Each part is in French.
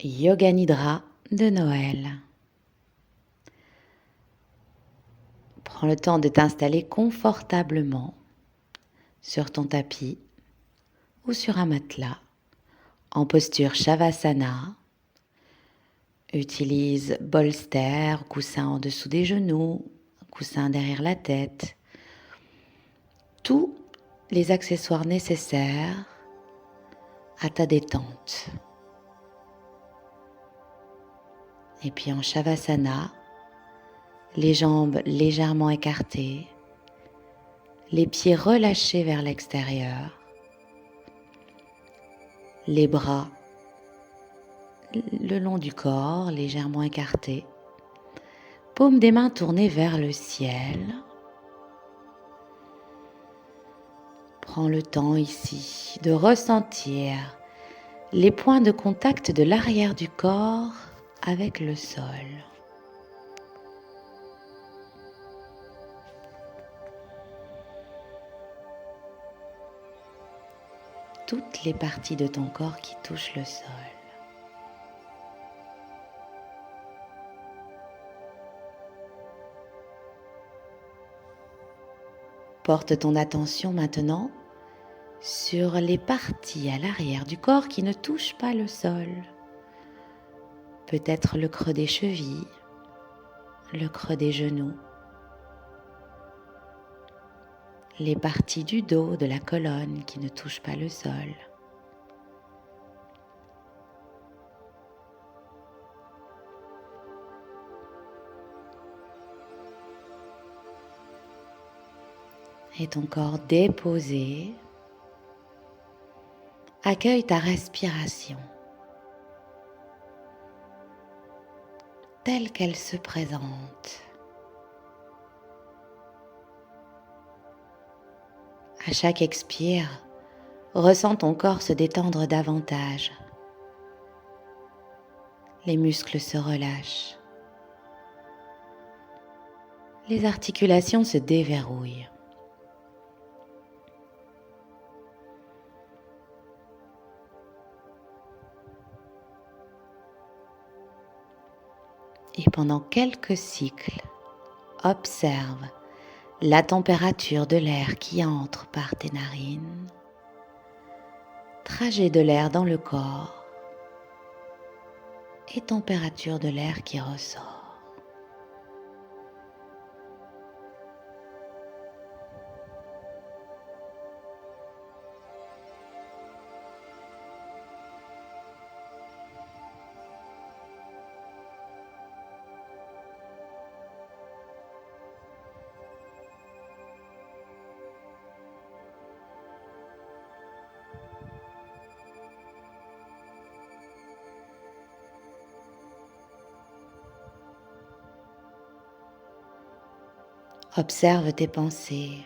Yoga Nidra de Noël. Prends le temps de t'installer confortablement sur ton tapis ou sur un matelas en posture Shavasana. Utilise bolster, coussin en dessous des genoux, coussin derrière la tête. Tous les accessoires nécessaires à ta détente. Et puis en Shavasana, les jambes légèrement écartées, les pieds relâchés vers l'extérieur, les bras le long du corps légèrement écartés, paumes des mains tournées vers le ciel. Prends le temps ici de ressentir les points de contact de l'arrière du corps avec le sol. Toutes les parties de ton corps qui touchent le sol. Porte ton attention maintenant sur les parties à l'arrière du corps qui ne touchent pas le sol. Peut-être le creux des chevilles, le creux des genoux, les parties du dos, de la colonne qui ne touchent pas le sol. Et ton corps déposé accueille ta respiration telle qu'elle se présente. À chaque expire, ressens ton corps se détendre davantage. Les muscles se relâchent. Les articulations se déverrouillent. Et pendant quelques cycles, observe la température de l'air qui entre par tes narines, trajet de l'air dans le corps et température de l'air qui ressort. Observe tes pensées.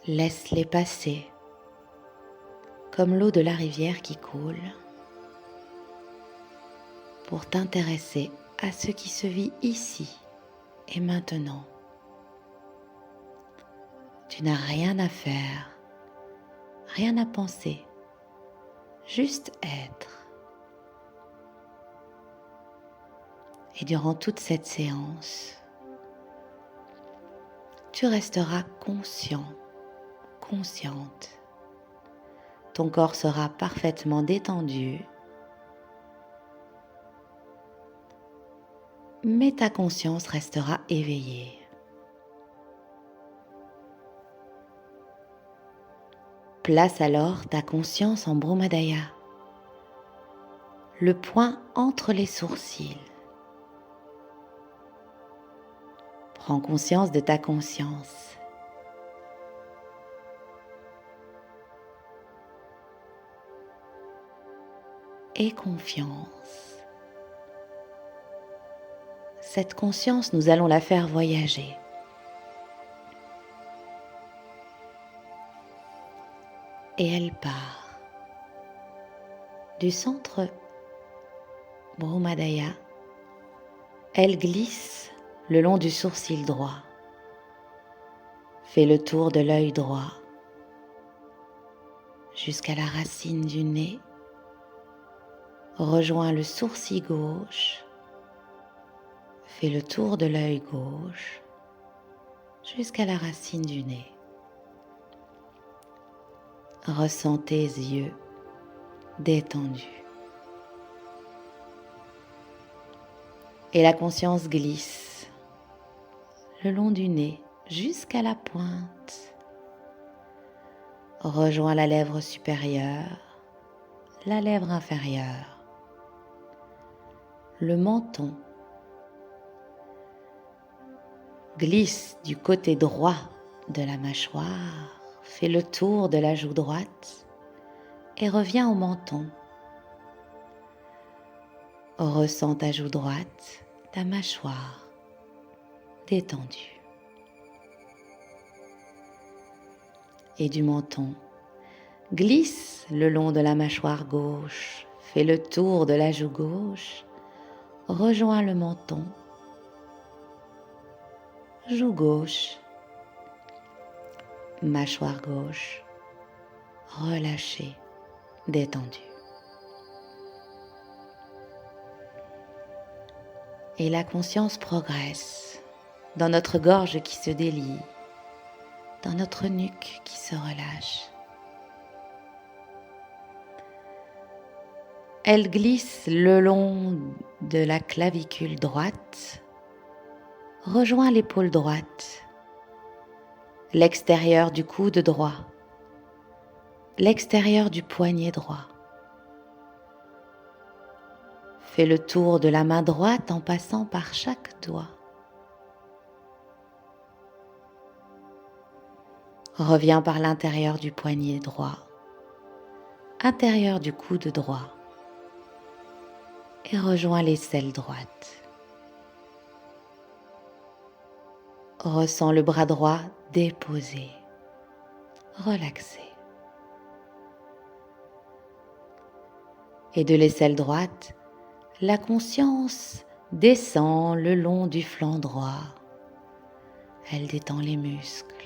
Laisse-les passer, comme l'eau de la rivière qui coule, pour t'intéresser à ce qui se vit ici et maintenant. Tu n'as rien à faire, rien à penser, juste être. Et durant toute cette séance, tu resteras conscient, consciente. Ton corps sera parfaitement détendu, mais ta conscience restera éveillée. Place alors ta conscience en Brahmadaya, le point entre les sourcils. Prends conscience de ta conscience. Et confiance. Cette conscience, nous allons la faire voyager. Et elle part du centre Brahmadaya. Elle glisse le long du sourcil droit. Fais le tour de l'œil droit. jusqu'à la racine du nez. Rejoins le sourcil gauche. Fais le tour de l'œil gauche jusqu'à la racine du nez. Ressens tes yeux détendus. Et la conscience glisse le long du nez jusqu'à la pointe. Rejoins la lèvre supérieure, la lèvre inférieure, le menton. Glisse du côté droit de la mâchoire, fais le tour de la joue droite et reviens au menton. Ressens ta joue droite, ta mâchoire détendue. Et du menton, glisse le long de la mâchoire gauche, fais le tour de la joue gauche, rejoins le menton, joue gauche, mâchoire gauche, relâchée, détendue. Et la conscience progresse dans notre gorge qui se délie, dans notre nuque qui se relâche. Elle glisse le long de la clavicule droite, rejoint l'épaule droite, l'extérieur du coude droit, l'extérieur du poignet droit. Fais le tour de la main droite en passant par chaque doigt. Reviens par l'intérieur du poignet droit, intérieur du coude droit et rejoins l'aisselle droite. Ressens le bras droit déposé, relaxé. Et de l'aisselle droite, la conscience descend le long du flanc droit. Elle détend les muscles.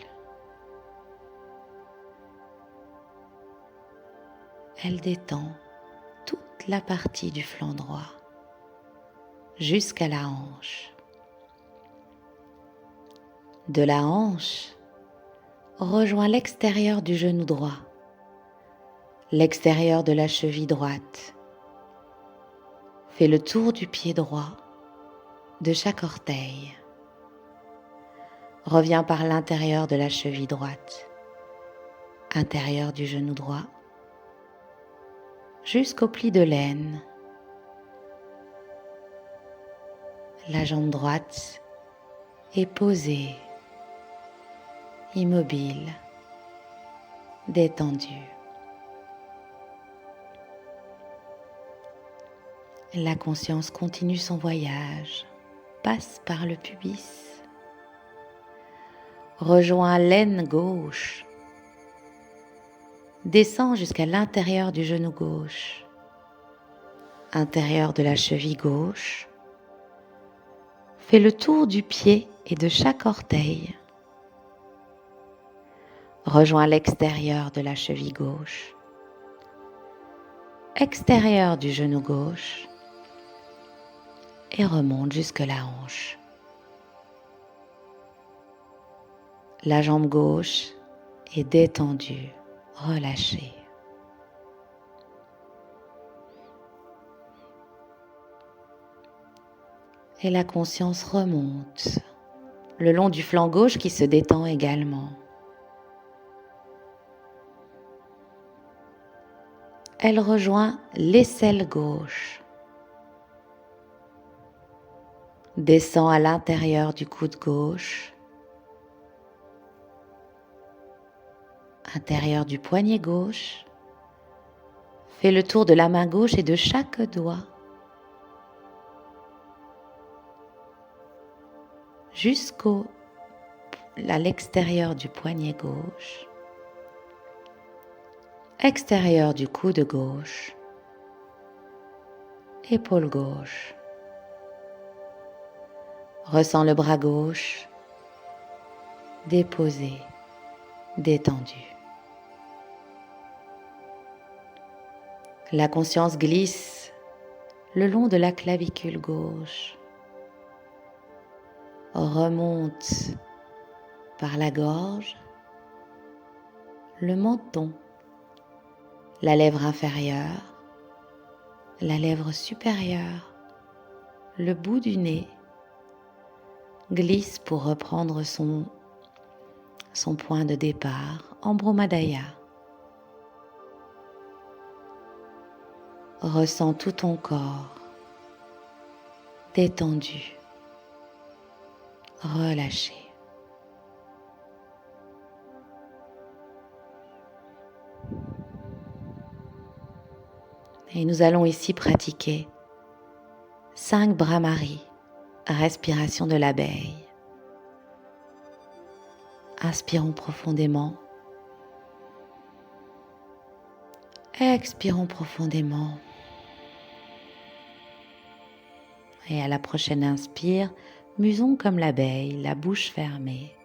Elle détend toute la partie du flanc droit jusqu'à la hanche. De la hanche, rejoins l'extérieur du genou droit, l'extérieur de la cheville droite. Fais le tour du pied droit, de chaque orteil. Reviens par l'intérieur de la cheville droite, intérieur du genou droit, jusqu'au pli de l'aine. La jambe droite est posée, immobile, détendue. La conscience continue son voyage, passe par le pubis, rejoint l'aine gauche, descend jusqu'à l'intérieur du genou gauche, intérieur de la cheville gauche, fais le tour du pied et de chaque orteil, rejoins l'extérieur de la cheville gauche, extérieur du genou gauche, et remonte jusque la hanche. La jambe gauche est détendue, relâchée. Et la conscience remonte le long du flanc gauche qui se détend également. Elle rejoint l'aisselle gauche. Descend à l'intérieur du coude gauche, intérieur du poignet gauche. Fais le tour de la main gauche et de chaque doigt jusqu'à l'extérieur du poignet gauche, extérieur du coude gauche, épaule gauche. Ressens le bras gauche déposé, détendu. La conscience glisse le long de la clavicule gauche, remonte par la gorge, le menton, la lèvre inférieure, la lèvre supérieure, le bout du nez, glisse pour reprendre son point de départ en Brahmadaya. Ressens tout ton corps détendu, relâché. Et nous allons ici pratiquer 5 Bhramari, respiration de l'abeille. Inspirons profondément. Expirons profondément. Et à la prochaine inspire, musons comme l'abeille, la bouche fermée.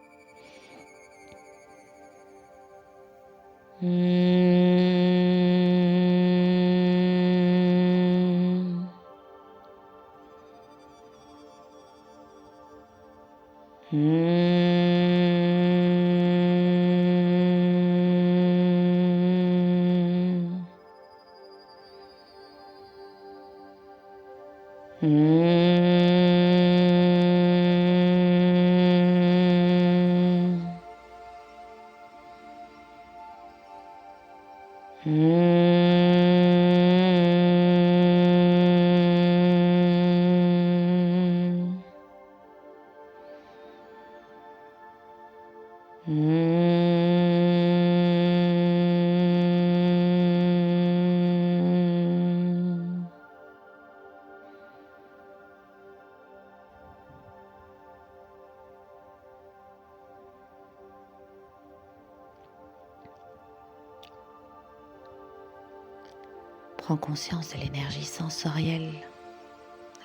Prends conscience de l'énergie sensorielle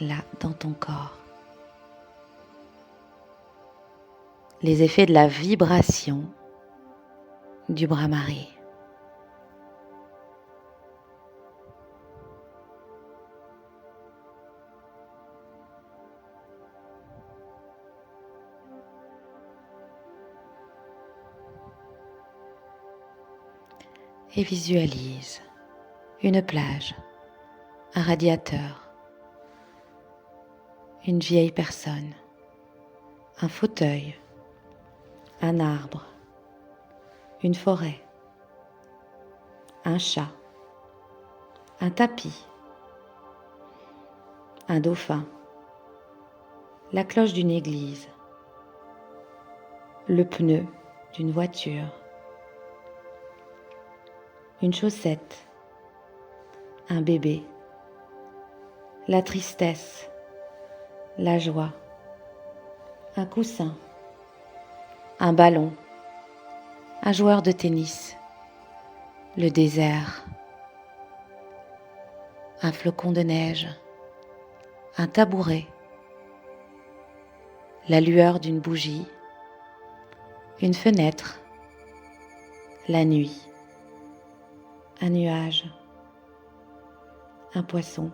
là dans ton corps. Les effets de la vibration du Bhramari. Et visualise une plage, un radiateur, une vieille personne, un fauteuil, un arbre, une forêt, un chat, un tapis, un dauphin, la cloche d'une église, le pneu d'une voiture, une chaussette, un bébé, la tristesse, la joie, un coussin, un ballon, un joueur de tennis, le désert, un flocon de neige, un tabouret, la lueur d'une bougie, une fenêtre, la nuit, un nuage, un poisson.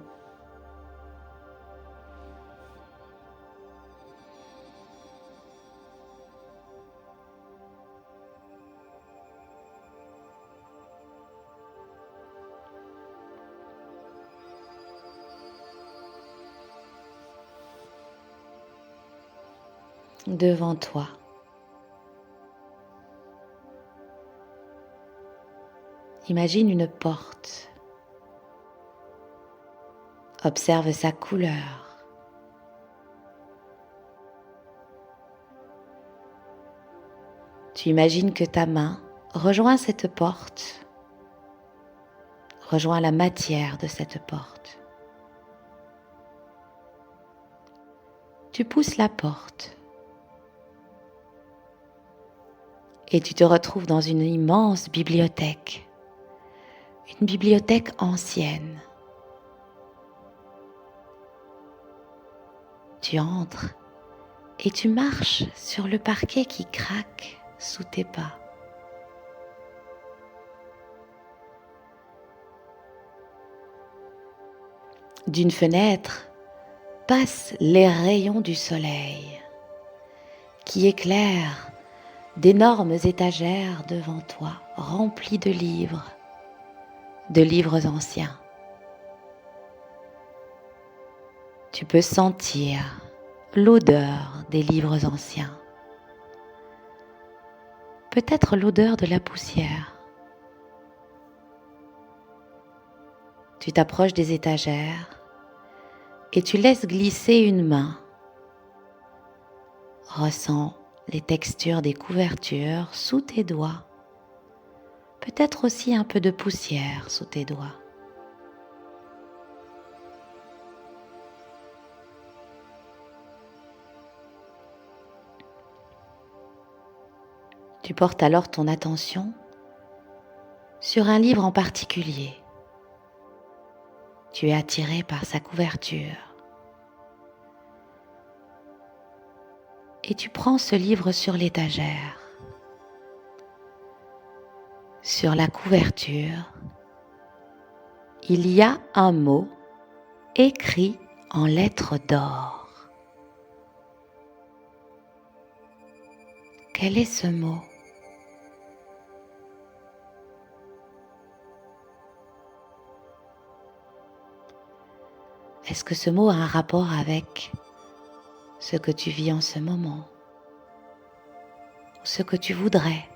Devant toi, imagine une porte. Observe sa couleur. Tu imagines que ta main rejoint cette porte, rejoint la matière de cette porte. Tu pousses la porte et tu te retrouves dans une immense bibliothèque, une bibliothèque ancienne. Tu entres et tu marches sur le parquet qui craque sous tes pas. D'une fenêtre passent les rayons du soleil qui éclairent d'énormes étagères devant toi, remplies de livres anciens. Tu peux sentir l'odeur des livres anciens, peut-être l'odeur de la poussière. Tu t'approches des étagères et tu laisses glisser une main. Ressens les textures des couvertures sous tes doigts, peut-être aussi un peu de poussière sous tes doigts. Tu portes alors ton attention sur un livre en particulier. Tu es attiré par sa couverture. Et tu prends ce livre sur l'étagère. Sur la couverture, il y a un mot écrit en lettres d'or. Quel est ce mot ? Est-ce que ce mot a un rapport avec ce que tu vis en ce moment, ou ce que tu voudrais ?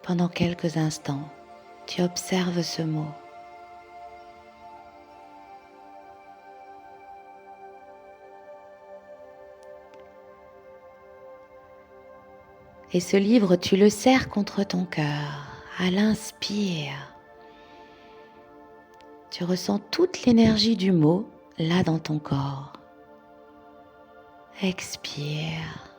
Pendant quelques instants, tu observes ce mot. Et ce livre, tu le serres contre ton cœur. À l'inspire, tu ressens toute l'énergie du mot là dans ton corps. Expire.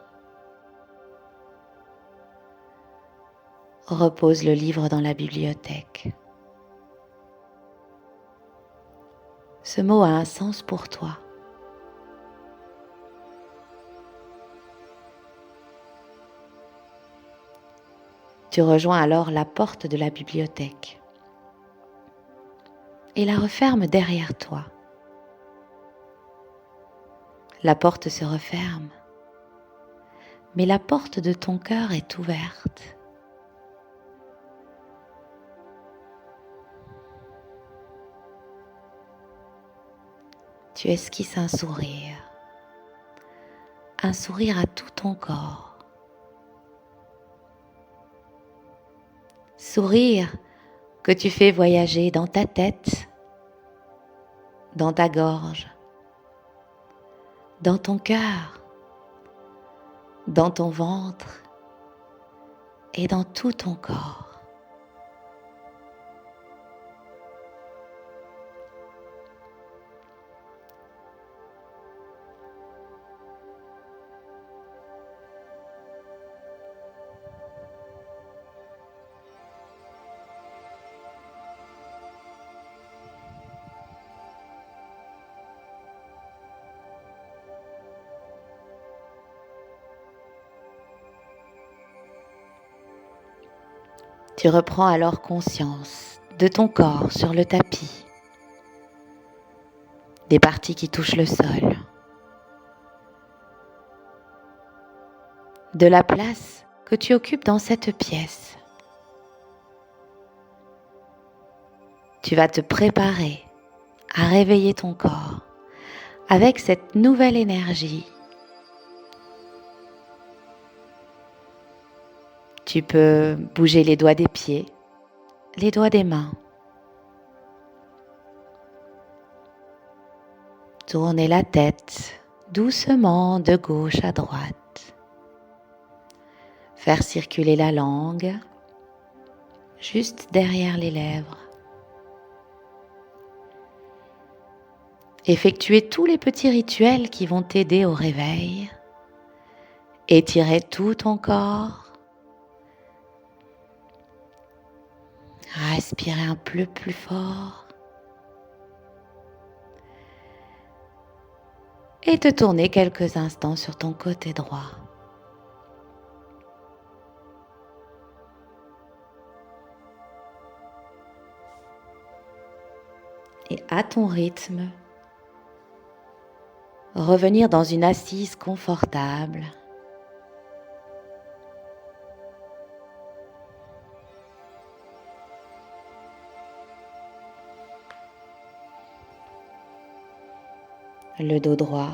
Repose le livre dans la bibliothèque. Ce mot a un sens pour toi. Tu rejoins alors la porte de la bibliothèque et la refermes derrière toi. La porte se referme, mais la porte de ton cœur est ouverte. Tu esquisses un sourire à tout ton corps. Sourire que tu fais voyager dans ta tête, dans ta gorge, dans ton cœur, dans ton ventre et dans tout ton corps. Tu reprends alors conscience de ton corps sur le tapis, des parties qui touchent le sol, de la place que tu occupes dans cette pièce. Tu vas te préparer à réveiller ton corps avec cette nouvelle énergie. Tu peux bouger les doigts des pieds, les doigts des mains. Tourner la tête doucement de gauche à droite. Faire circuler la langue juste derrière les lèvres. Effectuer tous les petits rituels qui vont t'aider au réveil. Étirer tout ton corps. Respirer un peu plus fort. et te tourner quelques instants sur ton côté droit. Et à ton rythme, revenir dans une assise confortable. Le dos droit,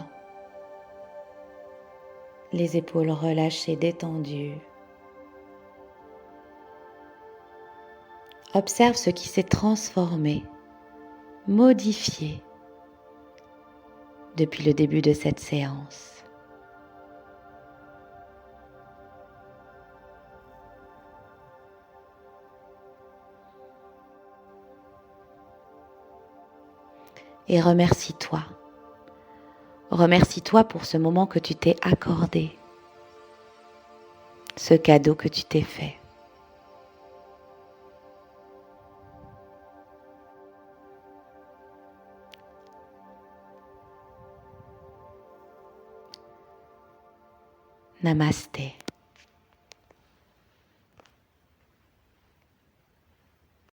les épaules relâchées, détendues. Observe ce qui s'est transformé, modifié depuis le début de cette séance. Et remercie-toi. Remercie-toi pour ce moment que tu t'es accordé, ce cadeau que tu t'es fait. Namasté.